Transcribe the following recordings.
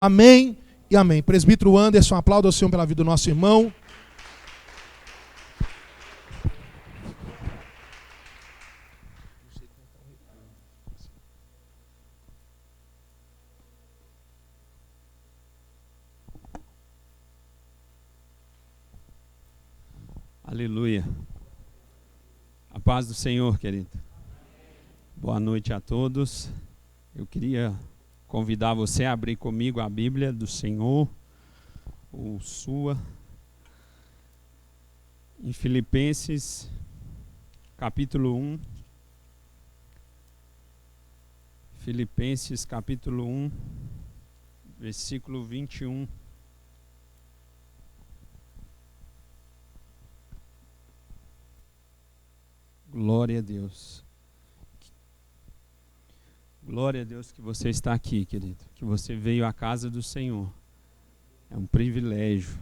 Amém e amém. Presbítero Anderson, aplauda o Senhor pela vida do nosso irmão. Aleluia. A paz do Senhor, querido. Boa noite a todos. Eu queria convidar você a abrir comigo a Bíblia do Senhor, ou sua, em Filipenses, capítulo 1. Filipenses, capítulo 1, versículo 21. Glória a Deus. Glória a Deus que você está aqui, querido. Que você veio à casa do Senhor. É um privilégio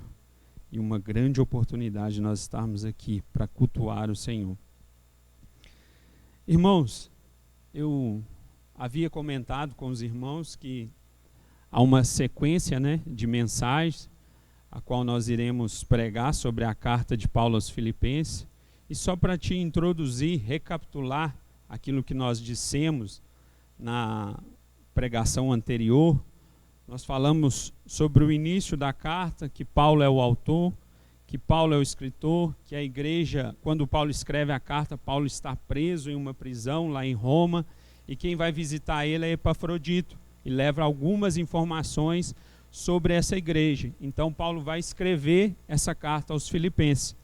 e uma grande oportunidade nós estarmos aqui para cultuar o Senhor. Irmãos, eu havia comentado com os irmãos que há uma sequência, de mensagens, a qual nós iremos pregar sobre a carta de Paulo aos Filipenses. E só para te introduzir, recapitular aquilo que nós dissemos na pregação anterior, nós falamos sobre o início da carta, que Paulo é o autor, que Paulo é o escritor, que a igreja, quando Paulo escreve a carta, Paulo está preso em uma prisão lá em Roma, e quem vai visitar ele é Epafrodito, e leva algumas informações sobre essa igreja. Então Paulo vai escrever essa carta aos Filipenses.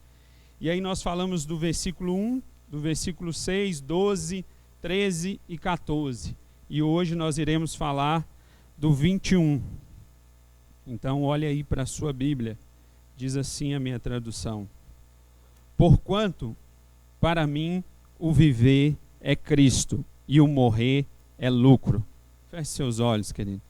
E aí nós falamos do versículo 1, do versículo 6, 12, 13 e 14. E hoje nós iremos falar do 21. Então olha aí para a sua Bíblia. Diz assim a minha tradução: Porquanto, para mim, o viver é Cristo e o morrer é lucro. Feche seus olhos, querido.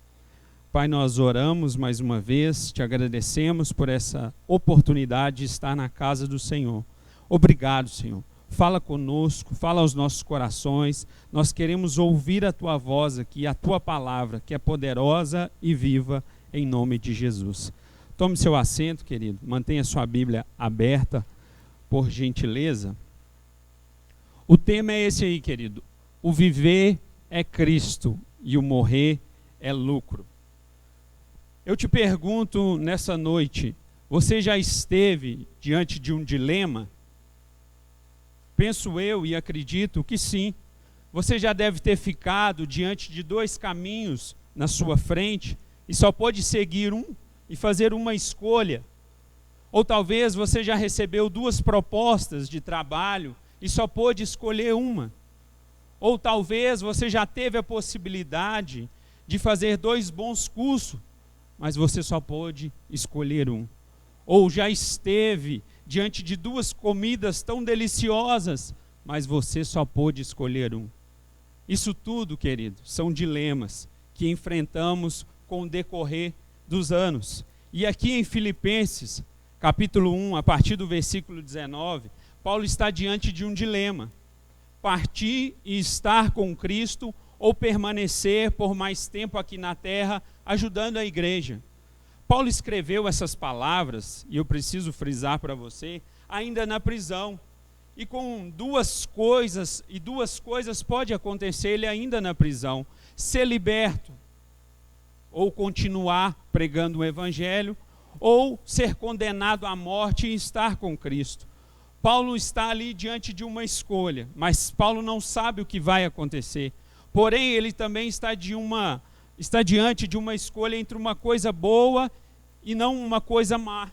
Pai, nós oramos mais uma vez, te agradecemos por essa oportunidade de estar na casa do Senhor. Obrigado, Senhor. Fala conosco, fala aos nossos corações. Nós queremos ouvir a tua voz aqui, a tua palavra, que é poderosa e viva, em nome de Jesus. Tome seu assento, querido. Mantenha sua Bíblia aberta, por gentileza. O tema é esse aí, querido. O viver é Cristo e o morrer é lucro. Eu te pergunto nessa noite, você já esteve diante de um dilema? Penso eu e acredito que sim. Você já deve ter ficado diante de dois caminhos na sua frente e só pode seguir um e fazer uma escolha. Ou talvez você já recebeu duas propostas de trabalho e só pôde escolher uma. Ou talvez você já teve a possibilidade de fazer dois bons cursos, mas você só pôde escolher um. Ou já esteve diante de duas comidas tão deliciosas, mas você só pôde escolher um. Isso tudo, querido, são dilemas que enfrentamos com o decorrer dos anos. E aqui em Filipenses, capítulo 1, a partir do versículo 19, Paulo está diante de um dilema: partir e estar com Cristo ou permanecer por mais tempo aqui na terra, ajudando a igreja. Paulo escreveu essas palavras, e eu preciso frisar para você, ainda na prisão. E com duas coisas pode acontecer ele ainda na prisão: ser liberto, ou continuar pregando o evangelho, ou ser condenado à morte e estar com Cristo. Paulo está ali diante de uma escolha, mas Paulo não sabe o que vai acontecer. Porém, ele também está diante de uma escolha entre uma coisa boa e não uma coisa má.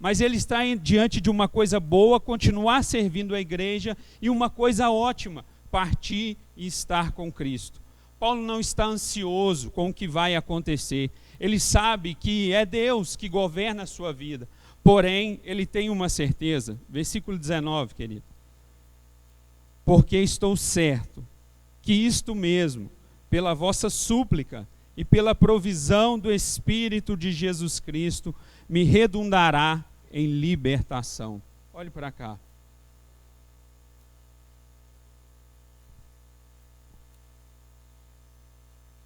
Mas ele está diante de uma coisa boa, continuar servindo a igreja, e uma coisa ótima, partir e estar com Cristo. Paulo não está ansioso com o que vai acontecer. Ele sabe que é Deus que governa a sua vida. Porém, ele tem uma certeza. Versículo 19, querido. Porque estou certo que isto mesmo, pela vossa súplica e pela provisão do Espírito de Jesus Cristo, me redundará em libertação. Olhe para cá.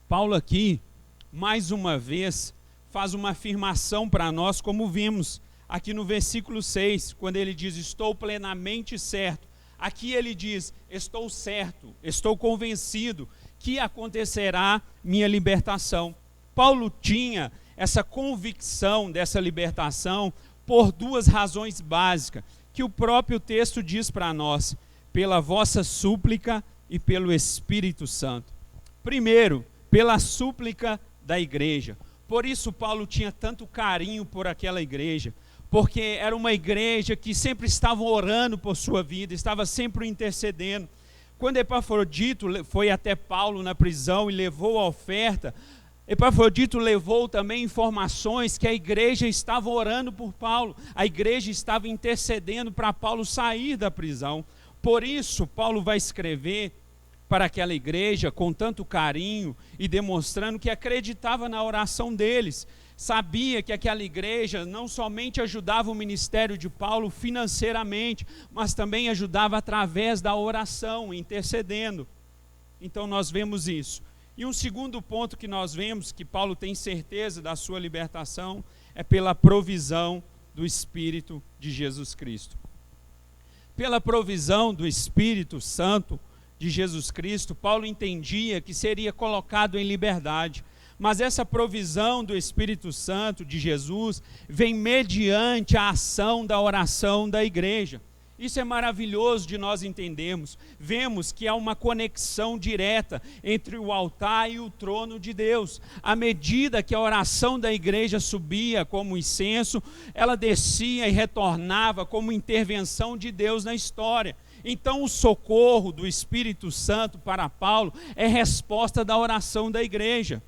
Paulo aqui, mais uma vez, faz uma afirmação para nós, como vimos aqui no versículo 6, quando ele diz, estou plenamente certo. Aqui ele diz, estou certo, estou convencido que acontecerá minha libertação. Paulo tinha essa convicção dessa libertação por duas razões básicas, que o próprio texto diz para nós, pela vossa súplica e pelo Espírito Santo. Primeiro, pela súplica da igreja. Por isso Paulo tinha tanto carinho por aquela igreja, porque era uma igreja que sempre estava orando por sua vida, estava sempre intercedendo. Quando Epafrodito foi até Paulo na prisão e levou a oferta, Epafrodito levou também informações que a igreja estava orando por Paulo, a igreja estava intercedendo para Paulo sair da prisão. Por isso, Paulo vai escrever para aquela igreja com tanto carinho e demonstrando que acreditava na oração deles. Sabia que aquela igreja não somente ajudava o ministério de Paulo financeiramente, mas também ajudava através da oração, intercedendo. Então nós vemos isso. E um segundo ponto que nós vemos, que Paulo tem certeza da sua libertação, é pela provisão do Espírito de Jesus Cristo. Pela provisão do Espírito Santo de Jesus Cristo, Paulo entendia que seria colocado em liberdade. Mas essa provisão do Espírito Santo de Jesus vem mediante a ação da oração da igreja. Isso é maravilhoso de nós entendermos. Vemos que há uma conexão direta entre o altar e o trono de Deus. À medida que a oração da igreja subia como incenso, ela descia e retornava como intervenção de Deus na história. Então o socorro do Espírito Santo para Paulo é resposta da oração da igreja.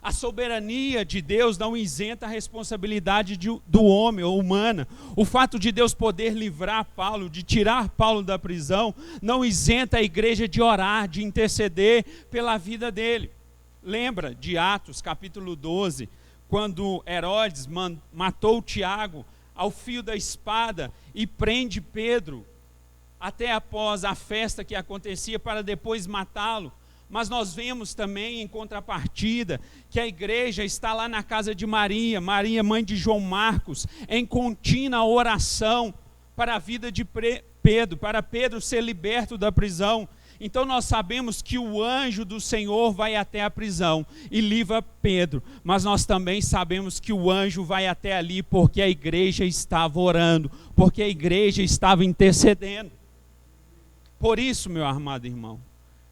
A soberania de Deus não isenta a responsabilidade do homem ou humana. O fato de Deus poder livrar Paulo, de tirar Paulo da prisão, não isenta a igreja de orar, de interceder pela vida dele. Lembra de Atos capítulo 12, quando Herodes matou Tiago ao fio da espada e prende Pedro até após a festa que acontecia para depois matá-lo. Mas nós vemos também, em contrapartida, que a igreja está lá na casa de Maria, mãe de João Marcos, em contínua oração para a vida de Pedro, para Pedro ser liberto da prisão. Então nós sabemos que o anjo do Senhor vai até a prisão e livra Pedro, mas nós também sabemos que o anjo vai até ali porque a igreja estava orando, porque a igreja estava intercedendo. Por isso, meu amado irmão,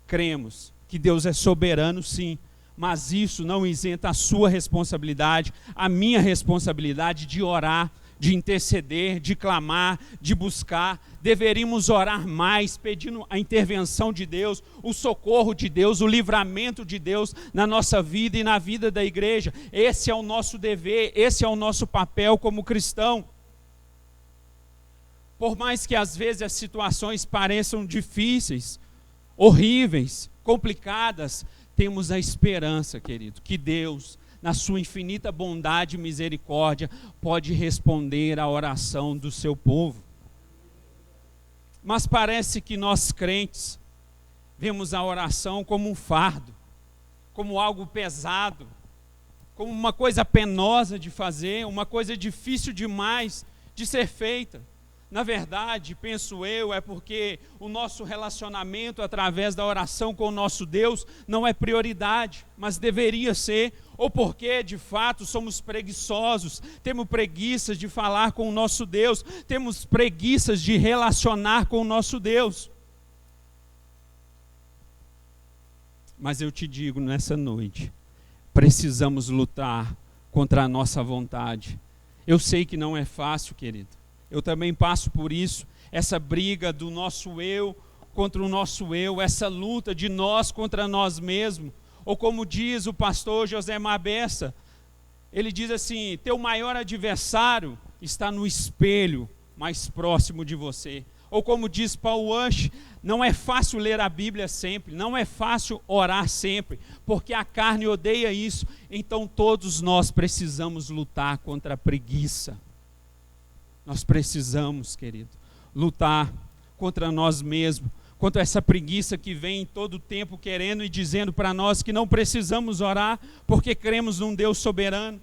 cremos que Deus é soberano, sim, mas isso não isenta a sua responsabilidade, a minha responsabilidade de orar, de interceder, de clamar, de buscar. Deveríamos orar mais, pedindo a intervenção de Deus, o socorro de Deus, o livramento de Deus na nossa vida e na vida da igreja. Esse é o nosso dever, esse é o nosso papel como cristão. Por mais que às vezes as situações pareçam difíceis, horríveis, complicadas, temos a esperança, querido, que Deus, na sua infinita bondade e misericórdia, pode responder à oração do seu povo. Mas parece que nós crentes vemos a oração como um fardo, como algo pesado, como uma coisa penosa de fazer, uma coisa difícil demais de ser feita. Na verdade, penso eu, é porque o nosso relacionamento através da oração com o nosso Deus não é prioridade, mas deveria ser, ou porque de fato somos preguiçosos, temos preguiças de falar com o nosso Deus, temos preguiças de relacionar com o nosso Deus. Mas eu te digo nessa noite, precisamos lutar contra a nossa vontade. Eu sei que não é fácil, querido. Eu também passo por isso, essa briga do nosso eu contra o nosso eu, essa luta de nós contra nós mesmos. Ou como diz o pastor José Mabessa, ele diz assim, teu maior adversário está no espelho mais próximo de você. Ou como diz Paul Washer, não é fácil ler a Bíblia sempre, não é fácil orar sempre, porque a carne odeia isso. Então todos nós precisamos lutar contra a preguiça. Nós precisamos, querido, lutar contra nós mesmos, quanto a essa preguiça que vem em todo o tempo querendo e dizendo para nós que não precisamos orar porque cremos num Deus soberano.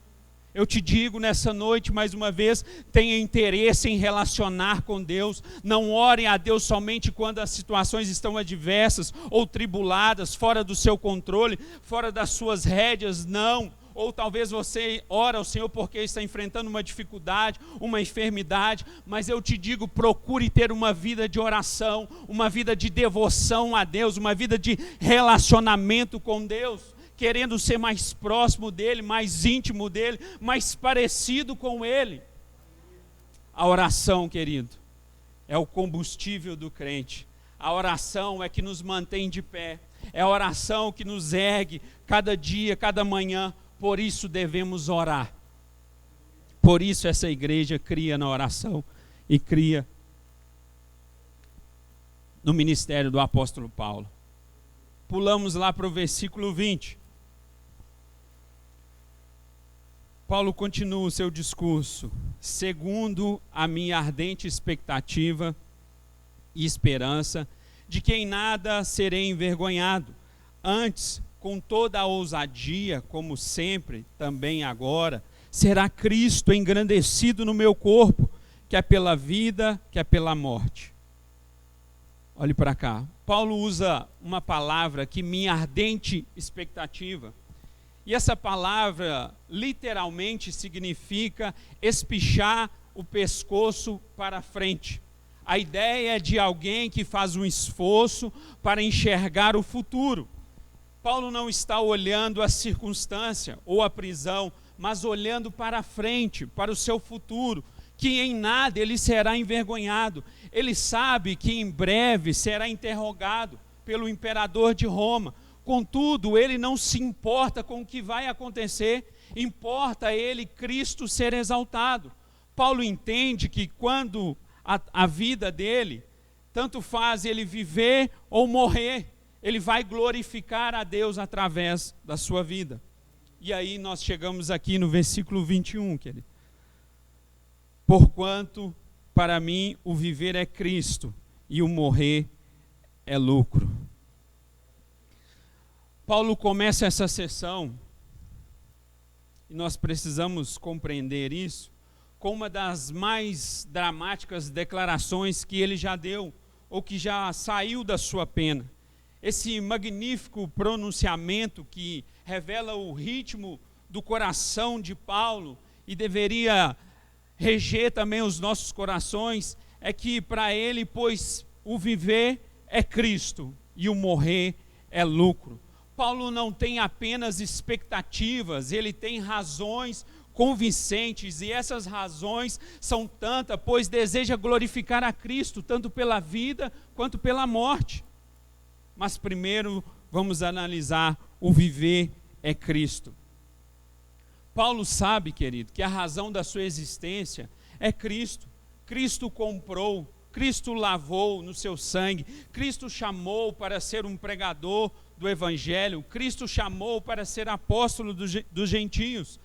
Eu te digo nessa noite, mais uma vez, tenha interesse em relacionar com Deus. Não ore a Deus somente quando as situações estão adversas ou tribuladas, fora do seu controle, fora das suas rédeas, não. Ou talvez você ora ao Senhor porque está enfrentando uma dificuldade, uma enfermidade, mas eu te digo, procure ter uma vida de oração, uma vida de devoção a Deus, uma vida de relacionamento com Deus, querendo ser mais próximo dEle, mais íntimo dEle, mais parecido com Ele. A oração, querido, é o combustível do crente. A oração é que nos mantém de pé. É a oração que nos ergue cada dia, cada manhã. Por isso devemos orar. Por isso essa igreja cria na oração e cria no ministério do apóstolo Paulo. Pulamos lá para o versículo 20. Paulo continua o seu discurso. Segundo a minha ardente expectativa e esperança de que em nada serei envergonhado, antes, com toda a ousadia, como sempre, também agora, será Cristo engrandecido no meu corpo, quer pela vida, quer pela morte. Olhe para cá. Paulo usa uma palavra que minha ardente expectativa. E essa palavra literalmente significa espichar o pescoço para frente. A ideia é de alguém que faz um esforço para enxergar o futuro. Paulo não está olhando a circunstância ou a prisão, mas olhando para frente, para o seu futuro, que em nada ele será envergonhado. Ele sabe que em breve será interrogado pelo imperador de Roma. Contudo, ele não se importa com o que vai acontecer, importa a ele Cristo ser exaltado. Paulo entende que quando a vida dele, tanto faz ele viver ou morrer, ele vai glorificar a Deus através da sua vida. E aí nós chegamos aqui no versículo 21, querido. Porquanto para mim o viver é Cristo e o morrer é lucro. Paulo começa essa sessão, e nós precisamos compreender isso, com uma das mais dramáticas declarações que ele já deu, ou que já saiu da sua pena. Esse magnífico pronunciamento que revela o ritmo do coração de Paulo, e deveria reger também os nossos corações, é que para ele, pois o viver é Cristo, e o morrer é lucro. Paulo não tem apenas expectativas, ele tem razões convincentes, e essas razões são tantas, pois deseja glorificar a Cristo, tanto pela vida quanto pela morte. Mas primeiro vamos analisar o viver é Cristo. Paulo sabe, querido, que a razão da sua existência é Cristo. Cristo comprou, Cristo lavou no seu sangue, Cristo chamou para ser um pregador do Evangelho, Cristo chamou para ser apóstolo dos gentios.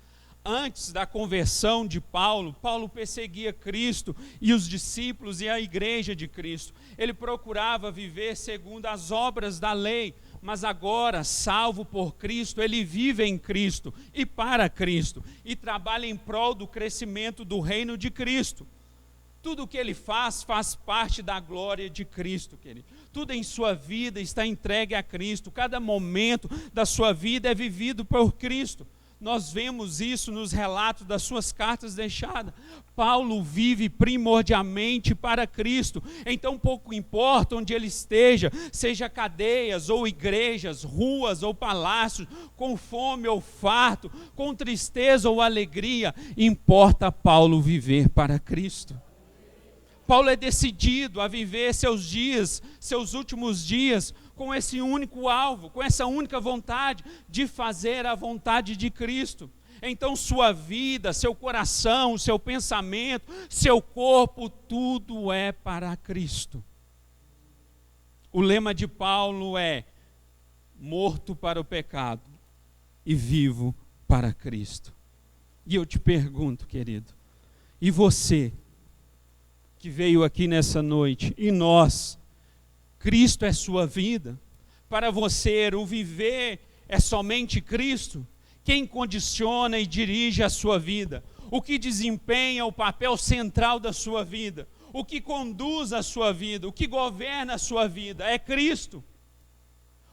Antes da conversão de Paulo, Paulo perseguia Cristo e os discípulos e a igreja de Cristo. Ele procurava viver segundo as obras da lei, mas agora, salvo por Cristo, ele vive em Cristo e para Cristo, e trabalha em prol do crescimento do reino de Cristo. Tudo o que ele faz parte da glória de Cristo, querido. Tudo em sua vida está entregue a Cristo. Cada momento da sua vida é vivido por Cristo. Nós vemos isso nos relatos das suas cartas deixadas. Paulo vive primordialmente para Cristo. Então pouco importa onde ele esteja, seja cadeias ou igrejas, ruas ou palácios, com fome ou farto, com tristeza ou alegria, importa Paulo viver para Cristo. Paulo é decidido a viver seus dias, seus últimos dias, com esse único alvo, com essa única vontade de fazer a vontade de Cristo. Então sua vida, seu coração, seu pensamento, seu corpo, tudo é para Cristo. O lema de Paulo é: morto para o pecado e vivo para Cristo. E eu te pergunto, querido, e você que veio aqui nessa noite, e nós Cristo é sua vida? Para você, o viver é somente Cristo? Quem condiciona e dirige a sua vida? O que desempenha o papel central da sua vida? O que conduz a sua vida? O que governa a sua vida? É Cristo.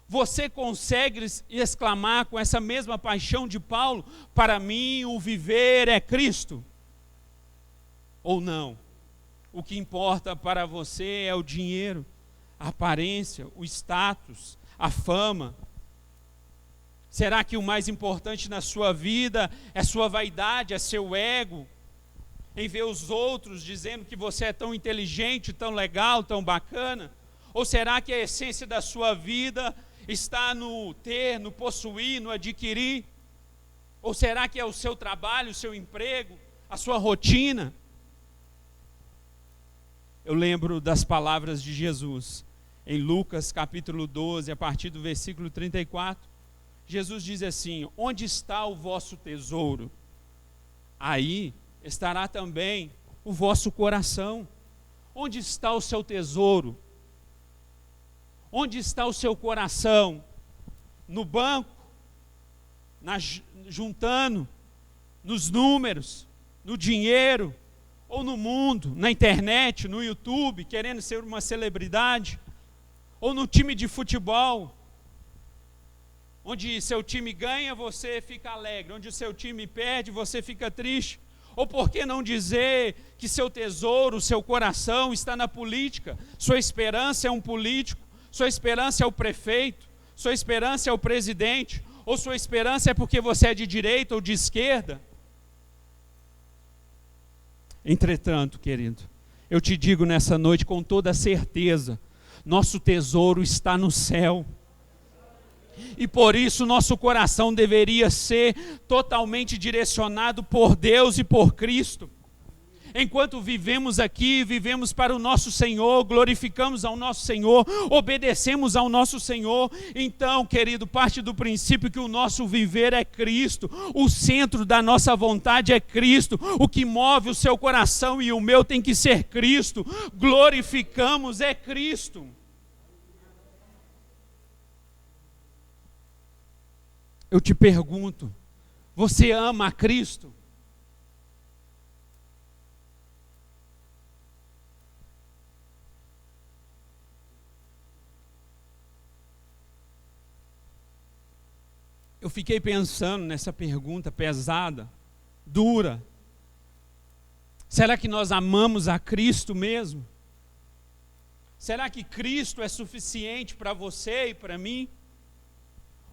Você consegue exclamar com essa mesma paixão de Paulo: para mim o viver é Cristo? Ou não? O que importa para você é o dinheiro, a aparência, o status, a fama? Será que o mais importante na sua vida é sua vaidade, é seu ego? Em ver os outros dizendo que você é tão inteligente, tão legal, tão bacana? Ou será que a essência da sua vida está no ter, no possuir, no adquirir? Ou será que é o seu trabalho, o seu emprego, a sua rotina? Eu lembro das palavras de Jesus em Lucas capítulo 12, a partir do versículo 34. Jesus diz assim: onde está o vosso tesouro? Aí estará também o vosso coração. Onde está o seu tesouro? Onde está o seu coração? No banco? Juntando? Nos números? No dinheiro? Ou no mundo? Na internet? No YouTube? Querendo ser uma celebridade? Ou no time de futebol? Onde seu time ganha, você fica alegre. Onde o seu time perde, você fica triste. Ou por que não dizer que seu tesouro, seu coração está na política? Sua esperança é um político, sua esperança é o prefeito, sua esperança é o presidente, ou sua esperança é porque você é de direita ou de esquerda? Entretanto, querido, eu te digo nessa noite com toda certeza, nosso tesouro está no céu. E por isso nosso coração deveria ser totalmente direcionado por Deus e por Cristo. Enquanto vivemos aqui, vivemos para o nosso Senhor, glorificamos ao nosso Senhor, obedecemos ao nosso Senhor. Então, querido, parte do princípio que o nosso viver é Cristo, o centro da nossa vontade é Cristo, o que move o seu coração e o meu tem que ser Cristo. Glorificamos é Cristo. Eu te pergunto, você ama a Cristo? Eu fiquei pensando nessa pergunta pesada, dura. Será que nós amamos a Cristo mesmo? Será que Cristo é suficiente para você e para mim?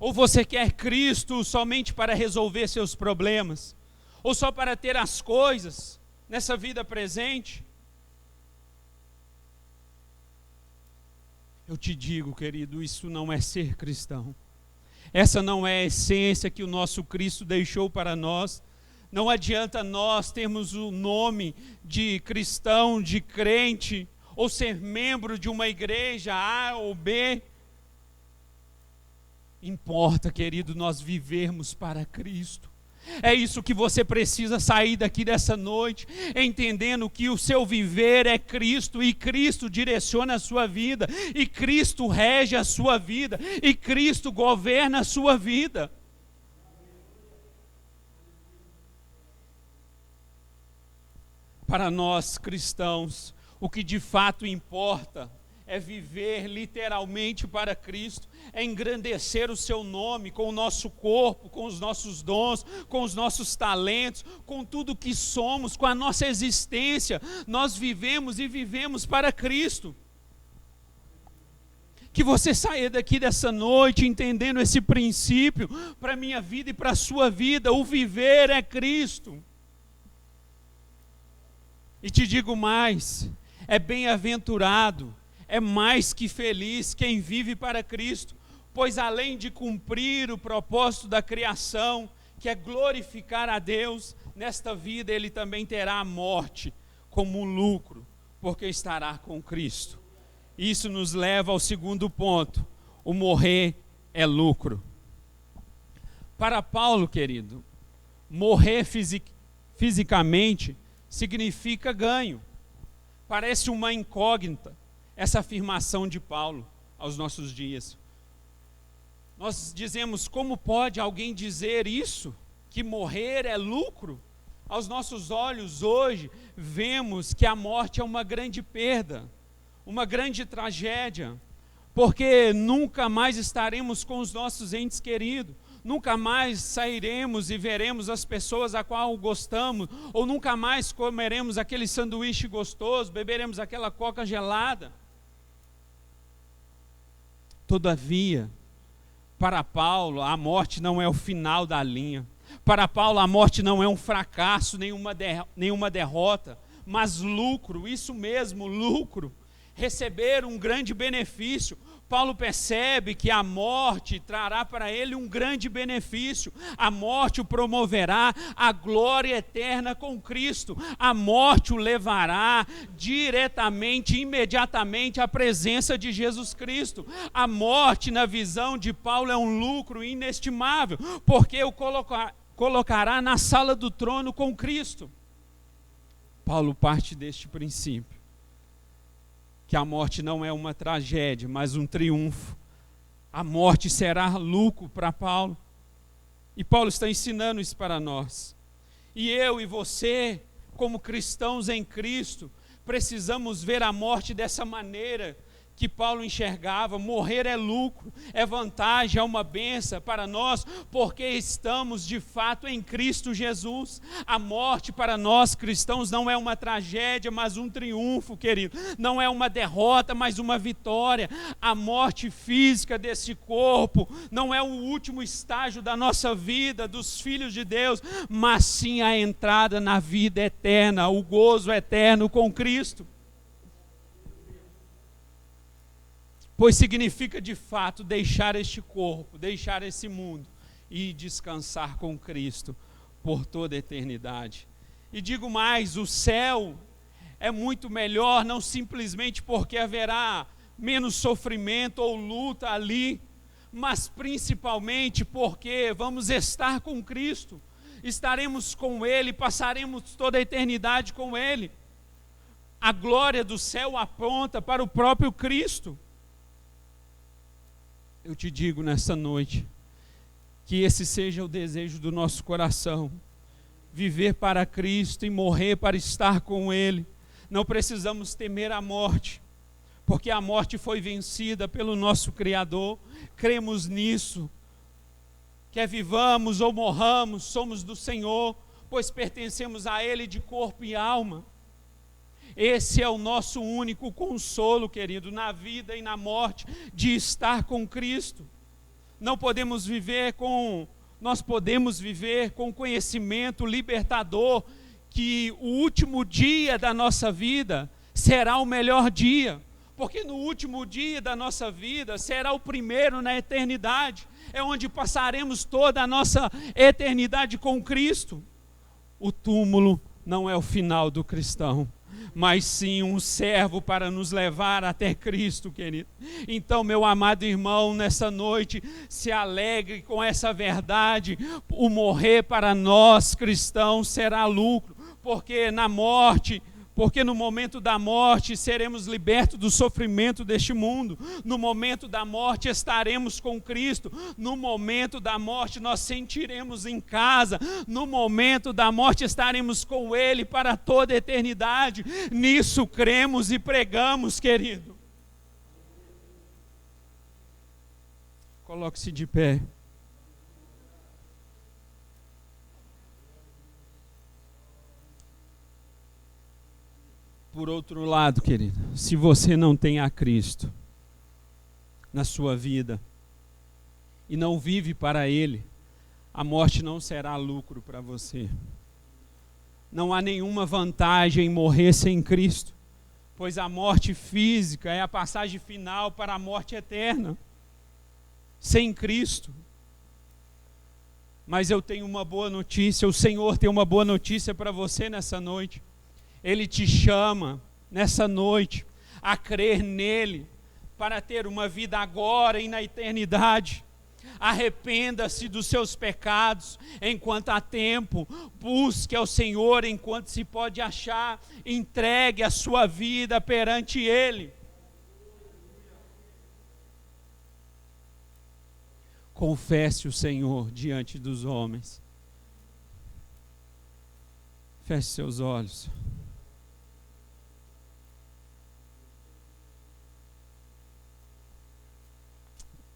Ou você quer Cristo somente para resolver seus problemas? Ou só para ter as coisas nessa vida presente? Eu te digo, querido, isso não é ser cristão. Essa não é a essência que o nosso Cristo deixou para nós. Não adianta nós termos o nome de cristão, de crente, ou ser membro de uma igreja A ou B. Importa, querido, nós vivermos para Cristo. É isso que você precisa sair daqui dessa noite, entendendo que o seu viver é Cristo, e Cristo direciona a sua vida, e Cristo rege a sua vida, e Cristo governa a sua vida. Para nós cristãos, o que de fato importa é viver literalmente para Cristo, é engrandecer o seu nome com o nosso corpo, com os nossos dons, com os nossos talentos, com tudo que somos, com a nossa existência. Nós vivemos e vivemos para Cristo. Que você saia daqui dessa noite entendendo esse princípio para a minha vida e para a sua vida. O viver é Cristo. E te digo mais, é bem-aventurado, é mais que feliz quem vive para Cristo, pois além de cumprir o propósito da criação, que é glorificar a Deus, nesta vida ele também terá a morte como um lucro, porque estará com Cristo. Isso nos leva ao segundo ponto: o morrer é lucro. Para Paulo, querido, morrer fisicamente significa ganho. Parece uma incógnita. essa afirmação de Paulo aos nossos dias. Nós dizemos, como pode alguém dizer isso? Que morrer é lucro? Aos nossos olhos hoje, vemos que a morte é uma grande perda, uma grande tragédia, porque nunca mais estaremos com os nossos entes queridos, nunca mais sairemos e veremos as pessoas a qual gostamos, ou nunca mais comeremos aquele sanduíche gostoso, beberemos aquela coca gelada. Todavia, para Paulo, a morte não é o final da linha. Para Paulo, a morte não é um fracasso, nenhuma derrota, mas lucro, isso mesmo, lucro. Receber um grande benefício. Paulo percebe que a morte trará para ele um grande benefício. A morte o promoverá à glória eterna com Cristo. A morte o levará diretamente, imediatamente à presença de Jesus Cristo. A morte, na visão de Paulo, é um lucro inestimável, porque o colocará na sala do trono com Cristo. Paulo parte deste princípio, que a morte não é uma tragédia, mas um triunfo. A morte será lucro para Paulo. E Paulo está ensinando isso para nós. E eu e você, como cristãos em Cristo, precisamos ver a morte dessa maneira que Paulo enxergava. Morrer é lucro, é vantagem, é uma bênção para nós, porque estamos de fato em Cristo Jesus. A morte para nós cristãos não é uma tragédia, mas um triunfo, querido. Não é uma derrota, mas uma vitória. A morte física desse corpo não é o último estágio da nossa vida, dos filhos de Deus, mas sim a entrada na vida eterna, o gozo eterno com Cristo. Pois significa de fato deixar este corpo, deixar esse mundo e descansar com Cristo por toda a eternidade. E digo mais, o céu é muito melhor, não simplesmente porque haverá menos sofrimento ou luta ali, mas principalmente porque vamos estar com Cristo, estaremos com Ele, passaremos toda a eternidade com Ele. A glória do céu aponta para o próprio Cristo. Eu te digo nessa noite, que esse seja o desejo do nosso coração, viver para Cristo e morrer para estar com Ele. Não precisamos temer a morte, porque a morte foi vencida pelo nosso Criador. Cremos nisso, quer vivamos ou morramos, somos do Senhor, pois pertencemos a Ele de corpo e alma. Esse é o nosso único consolo, querido, na vida e na morte, de estar com Cristo. Nós podemos viver com conhecimento libertador, que o último dia da nossa vida será o melhor dia, porque no último dia da nossa vida será o primeiro na eternidade, é onde passaremos toda a nossa eternidade com Cristo. O túmulo não é o final do cristão, mas sim um servo para nos levar até Cristo, querido. Então, meu amado irmão, nessa noite, se alegre com essa verdade. O morrer para nós cristãos será lucro, porque no momento da morte seremos libertos do sofrimento deste mundo. No momento da morte estaremos com Cristo. No momento da morte nós sentiremos em casa. No momento da morte estaremos com Ele para toda a eternidade. Nisso cremos e pregamos, querido. Coloque-se de pé. Por outro lado, querido, se você não tem a Cristo na sua vida e não vive para Ele, a morte não será lucro para você. Não há nenhuma vantagem em morrer sem Cristo, pois a morte física é a passagem final para a morte eterna, sem Cristo. Mas eu tenho uma boa notícia, o Senhor tem uma boa notícia para você nessa noite. Ele te chama nessa noite a crer nele para ter uma vida agora e na eternidade. Arrependa-se dos seus pecados enquanto há tempo, busque ao Senhor enquanto se pode achar, entregue a sua vida perante Ele. confesse o Senhor diante dos homens. Feche seus olhos.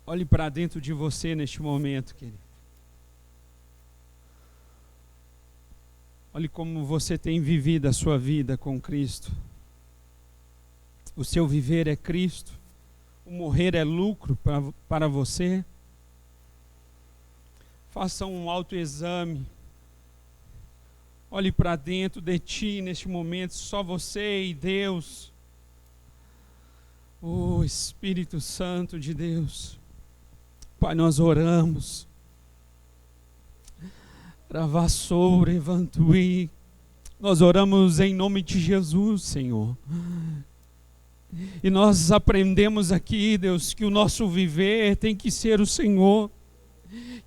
Olhe para dentro de você neste momento, querido. Olhe como você tem vivido a sua vida com Cristo. O seu viver é Cristo. O morrer é lucro para você. Faça um autoexame. Olhe para dentro de ti neste momento, só você e Deus. Oh, Espírito Santo de Deus. Pai, nós oramos. Ravassoura, Evantui. Nós oramos em nome de Jesus, Senhor. E nós aprendemos aqui, Deus, que o nosso viver tem que ser o Senhor.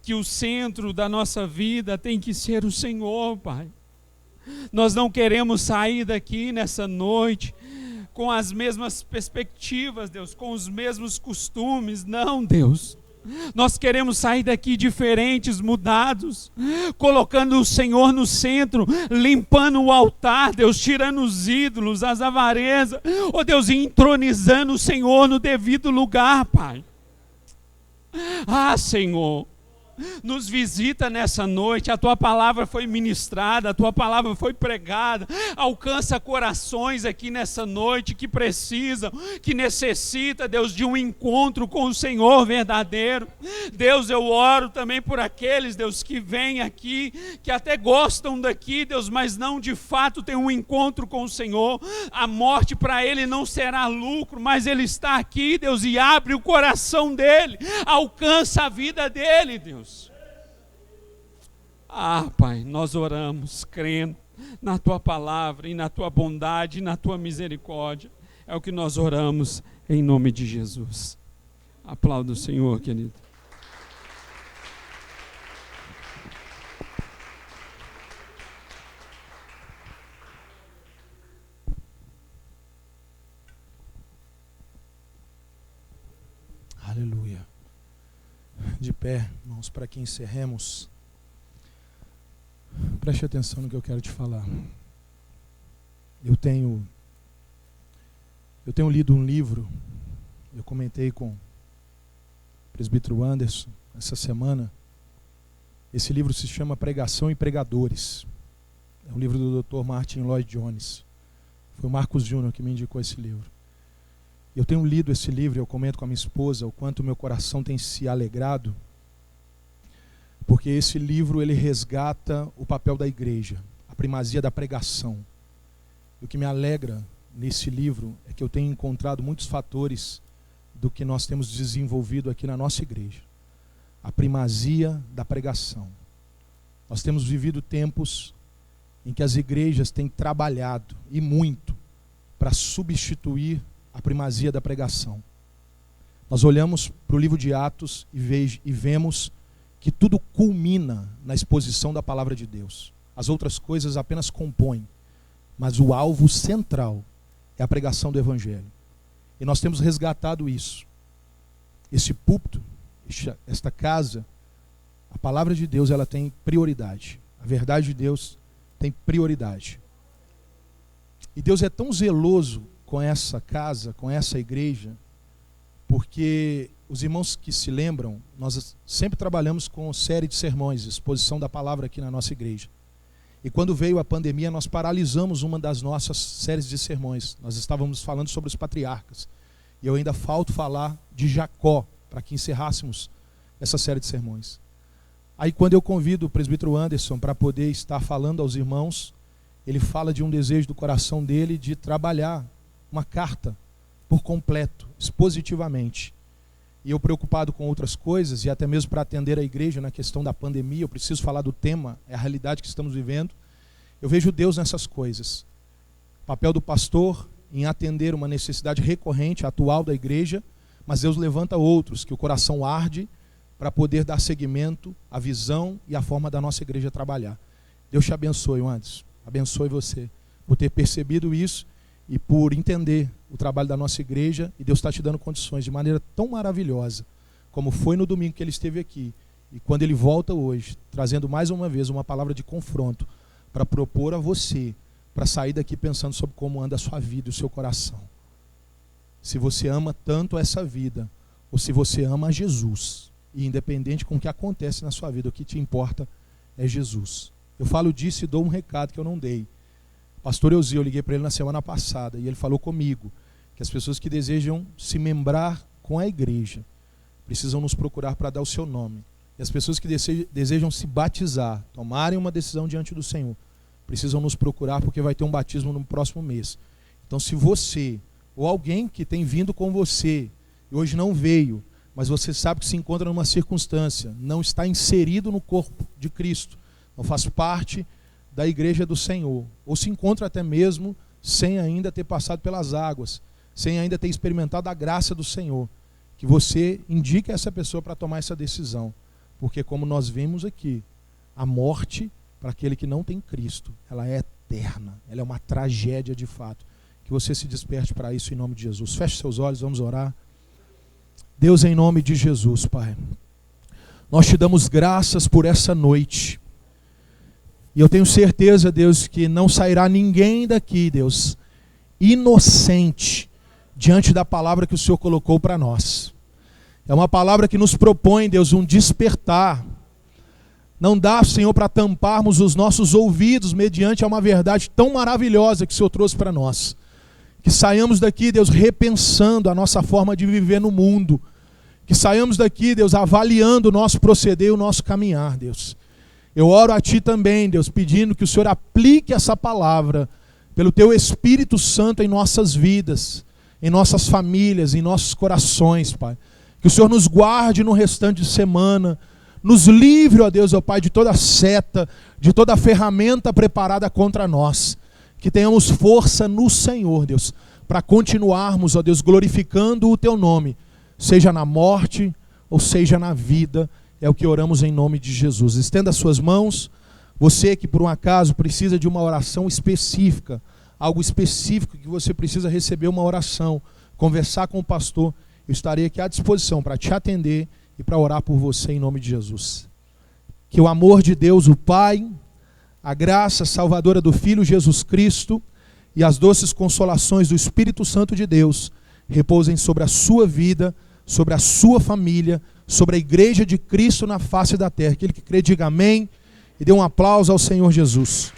Que o centro da nossa vida tem que ser o Senhor, Pai. Nós não queremos sair daqui nessa noite com as mesmas perspectivas, Deus, com os mesmos costumes. Não, Deus. Nós queremos sair daqui diferentes, mudados, colocando o Senhor no centro, limpando o altar, Deus, tirando os ídolos, as avarezas, oh Deus, entronizando o Senhor no devido lugar, Pai. Ah, Senhor, nos visita nessa noite, a Tua palavra foi ministrada, a Tua palavra foi pregada, alcança corações aqui nessa noite que precisam, que necessitam, Deus, de um encontro com o Senhor verdadeiro. Deus, eu oro também por aqueles, Deus, que vêm aqui, que até gostam daqui, Deus, mas não de fato têm um encontro com o Senhor. A morte para ele não será lucro, mas ele está aqui, Deus, e abre o coração dele, alcança a vida dele, Deus. Ah, Pai, nós oramos crendo na Tua palavra e na Tua bondade e na Tua misericórdia. É o que nós oramos em nome de Jesus. Aplauda o Senhor, querido. Aleluia. De pé, irmãos, para que encerremos. Preste atenção no que eu quero te falar. Eu tenho lido um livro, eu comentei com o presbítero Anderson essa semana. Esse livro se chama Pregação e Pregadores. É um livro do Dr. Martin Lloyd Jones. Foi o Marcos Júnior que me indicou esse livro. Eu tenho lido esse livro e eu comento com a minha esposa o quanto meu coração tem se alegrado, porque esse livro ele resgata o papel da igreja, a primazia da pregação. E o que me alegra nesse livro é que eu tenho encontrado muitos fatores do que nós temos desenvolvido aqui na nossa igreja. A primazia da pregação. Nós temos vivido tempos em que as igrejas têm trabalhado, e muito, para substituir a primazia da pregação. Nós olhamos para o livro de Atos e vemos que tudo culmina na exposição da palavra de Deus. As outras coisas apenas compõem, mas o alvo central é a pregação do Evangelho. E nós temos resgatado isso. Esse púlpito, esta casa, a palavra de Deus, ela tem prioridade. A verdade de Deus tem prioridade. E Deus é tão zeloso com essa casa, com essa igreja, porque os irmãos que se lembram, nós sempre trabalhamos com série de sermões, exposição da palavra aqui na nossa igreja. E quando veio a pandemia, nós paralisamos uma das nossas séries de sermões. Nós estávamos falando sobre os patriarcas. E eu ainda falto falar de Jacó, para que encerrássemos essa série de sermões. Aí quando eu convido o presbítero Anderson para poder estar falando aos irmãos, ele fala de um desejo do coração dele de trabalhar uma carta por completo, expositivamente. E eu preocupado com outras coisas, e até mesmo para atender a igreja na questão da pandemia, eu preciso falar do tema, é a realidade que estamos vivendo. Eu vejo Deus nessas coisas. O papel do pastor em atender uma necessidade recorrente, atual da igreja, mas Deus levanta outros, que o coração arde para poder dar seguimento à visão e à forma da nossa igreja trabalhar. Deus te abençoe, Anderson. Abençoe você por ter percebido isso e por entender o trabalho da nossa igreja, e Deus está te dando condições de maneira tão maravilhosa, como foi no domingo que ele esteve aqui, e quando ele volta hoje, trazendo mais uma vez uma palavra de confronto, para propor a você, para sair daqui pensando sobre como anda a sua vida e o seu coração. Se você ama tanto essa vida, ou se você ama a Jesus, e independente com o que acontece na sua vida, o que te importa é Jesus. Eu falo disso e dou um recado que eu não dei. Pastor Eusio, eu liguei para ele na semana passada, e ele falou comigo que as pessoas que desejam se membrar com a igreja precisam nos procurar para dar o seu nome. E as pessoas que desejam se batizar, tomarem uma decisão diante do Senhor, precisam nos procurar porque vai ter um batismo no próximo mês. Então, se você, ou alguém que tem vindo com você, e hoje não veio, mas você sabe que se encontra numa circunstância, não está inserido no corpo de Cristo, não faz parte da igreja do Senhor, ou se encontra até mesmo sem ainda ter passado pelas águas, sem ainda ter experimentado a graça do Senhor, que você indique a essa pessoa para tomar essa decisão. Porque como nós vimos aqui, a morte para aquele que não tem Cristo, ela é eterna, ela é uma tragédia de fato. Que você se desperte para isso em nome de Jesus. Feche seus olhos, vamos orar. Deus, em nome de Jesus, Pai, nós te damos graças por essa noite. E eu tenho certeza, Deus, que não sairá ninguém daqui, Deus, inocente diante da palavra que o Senhor colocou para nós. É uma palavra que nos propõe, Deus, um despertar. Não dá, Senhor, para tamparmos os nossos ouvidos mediante a uma verdade tão maravilhosa que o Senhor trouxe para nós. Que saiamos daqui, Deus, repensando a nossa forma de viver no mundo. Que saiamos daqui, Deus, avaliando o nosso proceder e o nosso caminhar, Deus. Eu oro a Ti também, Deus, pedindo que o Senhor aplique essa palavra pelo Teu Espírito Santo em nossas vidas, em nossas famílias, em nossos corações, Pai. Que o Senhor nos guarde no restante de semana, nos livre, ó Deus, ó Pai, de toda seta, de toda ferramenta preparada contra nós. Que tenhamos força no Senhor, Deus, para continuarmos, ó Deus, glorificando o Teu nome, seja na morte ou seja na vida, é o que oramos em nome de Jesus. Estenda as suas mãos, você que por um acaso precisa de uma oração específica, algo específico que você precisa receber uma oração, conversar com o pastor, eu estarei aqui à disposição para te atender e para orar por você em nome de Jesus. Que o amor de Deus, o Pai, a graça salvadora do Filho Jesus Cristo e as doces consolações do Espírito Santo de Deus repousem sobre a sua vida, sobre a sua família, sobre a igreja de Cristo na face da terra. Aquele que crê, diga amém e dê um aplauso ao Senhor Jesus.